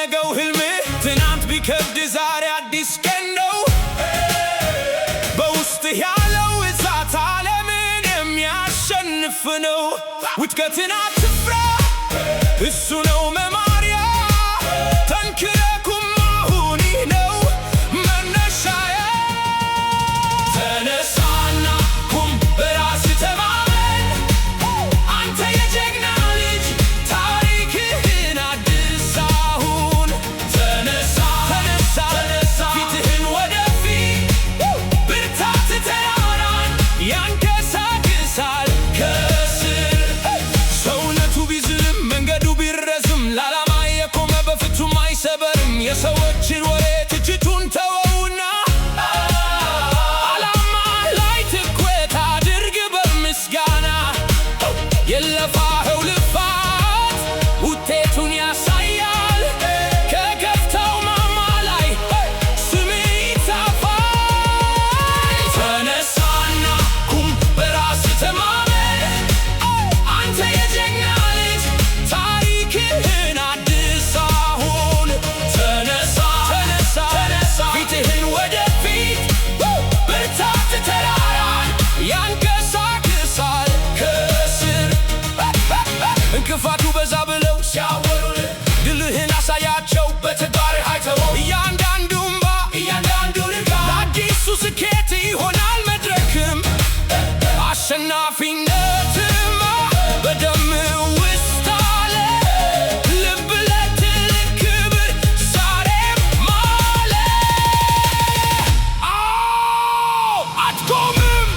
ነገው ህልምህ ትናንት ቢከብድ ዛሬ አዲስ ቀን ነው። በውስጥህ ያለው እሳት ዓለምን የሚያሸንፍ ነው። ውድቀትን አትፍራ፣ እሱ ነው መማሪያ። ጠንክረህ ቁም፣ አሁን ይህ ነው መነሻዬ። ተነሳና ቁም፣ በራስህ ተማመን። አንተ የጀግና ልጅ ታሪክህን አድስ አሁን። ተነሳ ተነሳ ተነሳ፣ ፊትህን ወደፊት፣ ብርታት ተራራን ያንቀሳቅሳል ከስር። ሰውነቱ ቢዝልም መንገዱ ቢረዝም ለዓላማ የቆመ በፍጹም አይሰበርም። የሰዎችን ወሬ ትችቱን ተወውና ዓላማ ላይ ትኩረት አድርግ በምስጋና። የለፋኸው ልፋት ውጤቱን ያሳያል። ከከፍታው ማማ ላይ ስምህ ይጻፋል። ተነሳና ቁም፣ በራስህ ተማመን። አንተ የጀግና ልጅ ታሪክህን አድስ አሁን። ተነሳ ተነሳ ተነሳ፣ ፊትህን ወደፊት፣ ብርታት ተራራን ያንቀሳቅሳል ከስር። እንቅፋቱ በዛ ብለው ሲያወሩልህ ድልህን አሳያቸው፣ በተግባርህ አይተኸው። እያንዳንዱ እንባ እያንዳንዱ ድካም ለአዲሱ ስኬት ይሆናል መድረክም። አሸናፊነትማ በደምህ ውስጥ አለ። ልብ ለትልቅ ክብር ዛሬም ማለ። አዎ አትቆምም፣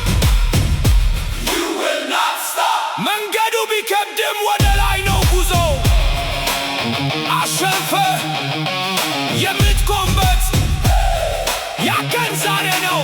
መንገዱ ቢከብድም ወደ ላይ ነው ጉዞ። አሸንፈህ የምትቆምበት ያ ቀን ዛሬ ነው።